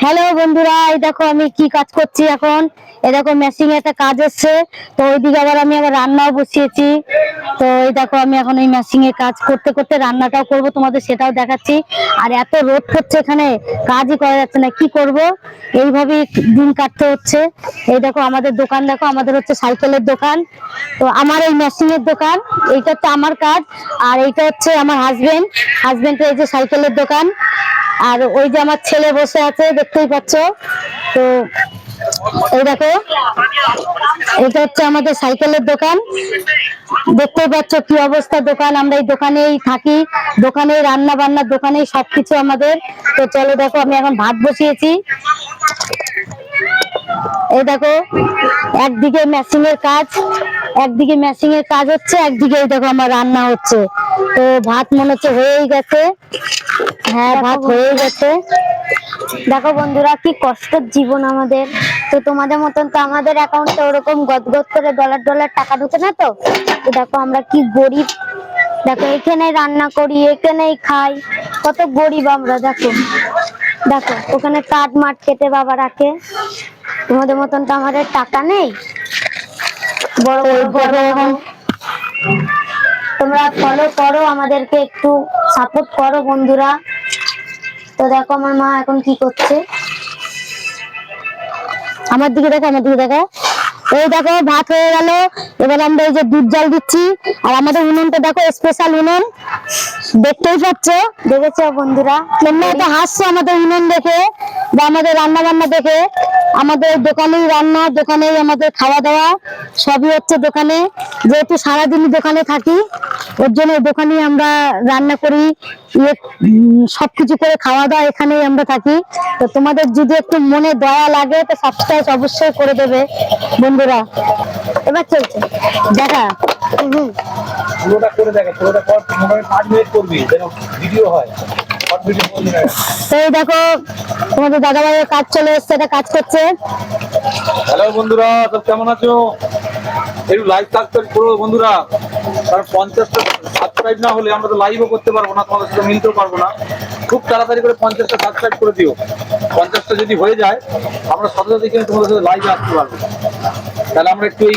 Hello বন্ধুরা, এই দেখো আমি কি কাজ করছি এখন। এই দেখো মেশিং এ একটা কাজ হচ্ছে, তো ওইদিকে আমি আবার রান্নাও বসিয়েছি। তো এই দেখো আমি এখন এই মেশিং এ কাজ করতে করতে রান্নাটাও করব, তোমাদের সেটাও দেখাচ্ছি। আর এত রোদ হচ্ছে এখানে, কাজই করা যাচ্ছে না, কি করব, এইভাবে দিন কাটতে হচ্ছে। এই দেখো আমাদের দোকান, দেখো আমাদের হচ্ছে সাইকেলের দোকান। তো আমার এই মেশিং এর দোকান, এইটা হচ্ছে আমার কাজ। আর এইটা হচ্ছে আমার হাজবেন্ডের এই যে সাইকেলের দোকান। আর ওই যে আমার ছেলে বসে আছে, দেখতেই পাচ্ছ। তো এই দেখো, এটা হচ্ছে আমাদের সাইকেলের দোকান, দেখতেই পাচ্ছ কি অবস্থা দোকান। আমরা এই দোকানেই থাকি, দোকানেই রান্না বান্না, দোকানেই সবকিছু আমাদের। তো চলো দেখো, আমি এখন ভাত বসিয়েছি। এই দেখো, একদিকে মেশিং এর কাজ হচ্ছে, একদিকে এই দেখো আমার রান্না হচ্ছে। তো ভাত মনে হচ্ছে হয়েই গেছে। হ্যাঁ, ভাত হয়ে গেছে। দেখো বন্ধুরা, কি কষ্টের জীবন আমাদের। তো তোমাদের মতন তো আমাদের অ্যাকাউন্টে ওরকম গদগদ করে ডলার ডলার টাকা ঢুকে না। তো দেখো আমরা কি গরিব। দেখো এখানে রান্না করি, এখানেই খাই, কত গরিব আমরা। দেখো দেখো ওখানে কাঠ মাঠ কেটে বাবা রাখে। তোমাদের মতন তো আমাদের টাকা নেই। বড় বড় তোমরা ফলো করো, আমাদেরকে একটু সাপোর্ট করো বন্ধুরা। তো দেখো আমার মা এখন কি করছে, আমার দিকে দেখো, এই দেখো ভাত হয়ে গেল। এবার আমরা এই যে দুধ জাল দিচ্ছি। আর আমাদের উনুনটা দেখো, স্পেশাল উনুন, দেখতেই পাচ্ছ। দেখেছো বন্ধুরা? তোমরা তো হাসছো আমাদের উনুন দেখে বা আমাদের রান্না বান্না দেখে। আমাদের দোকানেই রান্না, দোকানেই আমাদের খাওয়া দাওয়া, সবই হচ্ছে দোকানে। যেহেতু সারাদিন দোকানে থাকি, ওর জন্য দোকানেই আমরা রান্না করি, সবকিছু করে খাওয়া দাওয়া এখানেই আমরা থাকি। তো তোমাদের যদি একটু মনে দয়া লাগে তো সাবস্ক্রাইব অবশ্যই করে দেবে বন্ধুরা। এবার চলছে দেখা। পুরোটা করে দেখা, পুরোটা কর, মোটামুটি 5 মিনিট করবি যেন ভিডিও হয়। তো এই দেখো তোমাদের দাদা ভাইয়ের কাজ চলে এসছে, এটা কাজ করছে। হ্যালো বন্ধুরা, তো কেমন আছো? একটু লাইভ সাবস্ক্রাইব করো বন্ধুরা, কারণ 50টা সাবস্ক্রাইব না হলে আমরা তো লাইভও করতে পারবো না, তোমাদের সাথে মিলতেও পারবো না। খুব তাড়াতাড়ি করে 50টা সাবস্ক্রাইব করে দিও। 50টা যদি হয়ে যায়, আমরা সাথে সাথে কিন্তু তোমাদের সাথে লাইভে আসতে পারবো। তাহলে আমরা একটু এই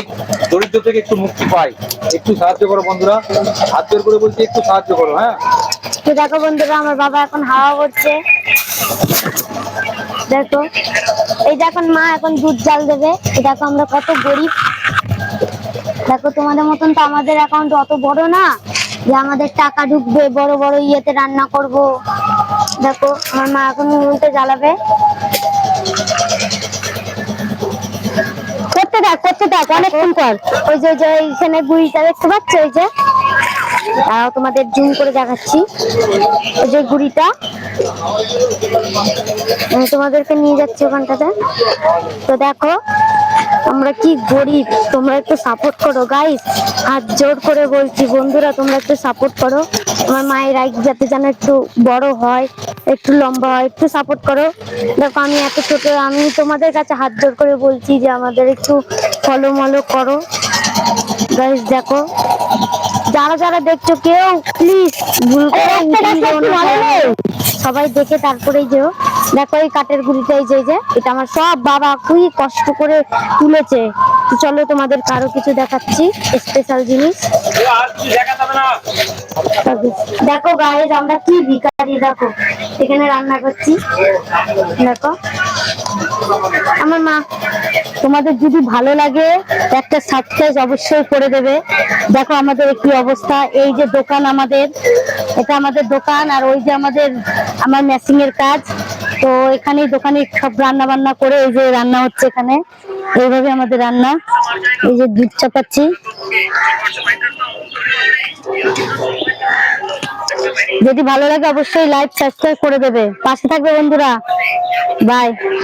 দরিদ্র থেকে একটু মুক্তি পাই। একটু সাহায্য করো বন্ধুরা, হাত জোর করে বলছি, একটু সাহায্য করো। হ্যাঁ, তো দেখো বন্ধুরা, আমার বাবা এখন হাওয়া করছে। দেখো এই দেখো মা এখন দুধ জাল দেবে। দেখো আমরা কত গরিব। দেখো তোমাদের মতন তো আমাদের অ্যাকাউন্ট অত বড় না যে আমাদের টাকা ঢুকবে বড় বড় ইয়েতে রান্না করব। দেখো আমার মা এখন উনুনটা জ্বালাবে। করতে থাক অনেকক্ষণ কর। ওই যে এইখানে গুড়িটা দেখতে পাচ্ছ, ওই যে তোমাদের জুম করে দেখাচ্ছি, ওই যে গুড়িটা তোমাদেরকে নিয়ে যাচ্ছি ওখানটাতে। তো দেখো আমরা কি গরিব, তোমরা একটু সাপোর্ট করো গাইস, হাত জোর করে বলছি বন্ধুরা, তোমরা একটু সাপোর্ট করো। আমার মায়ের রাইট যাতে যেন একটু বড় হয়, একটু লম্বা হয়, একটু সাপোর্ট করো। দেখো আমি এত ছোট, আমি তোমাদের কাছে হাত জোর করে বলছি যে আমাদের একটু ফলো মলো করো গাইস। দেখো যারা যারা দেখছো কেউ প্লিজ ভুল করে সবাই দেখে তারপরেই যেও। দেখো এই কাঠের গুড়িটাই যে এটা আমার সব বাবা খুবই কষ্ট করে তুলেছে। তো চলো তোমাদের কারো কিছু দেখাচ্ছি স্পেশাল জিনিস। দেখো গাইস আমরা কি ভিখারি, দেখো এখানে রান্না করছি। দেখো আমার মা। তোমাদের যদি ভালো লাগে একটা সাবস্ক্রাইব অবশ্যই করে দেবে। দেখো আমাদের কি অবস্থা, এই যে দোকান আমাদের, এটা আমাদের দোকান। আর ওই যে আমার মেশিং এর কাজ। তো এখানে দোকানে সব রান্না বান্না করে, এই যে রান্না হচ্ছে এখানে, এইভাবে আমাদের রান্না। এই যে দুধ চাপাচ্ছি। যদি ভালো লাগে অবশ্যই লাইক সাবস্ক্রাইব করে দেবে, পাশে থাকবে বন্ধুরা। বাই।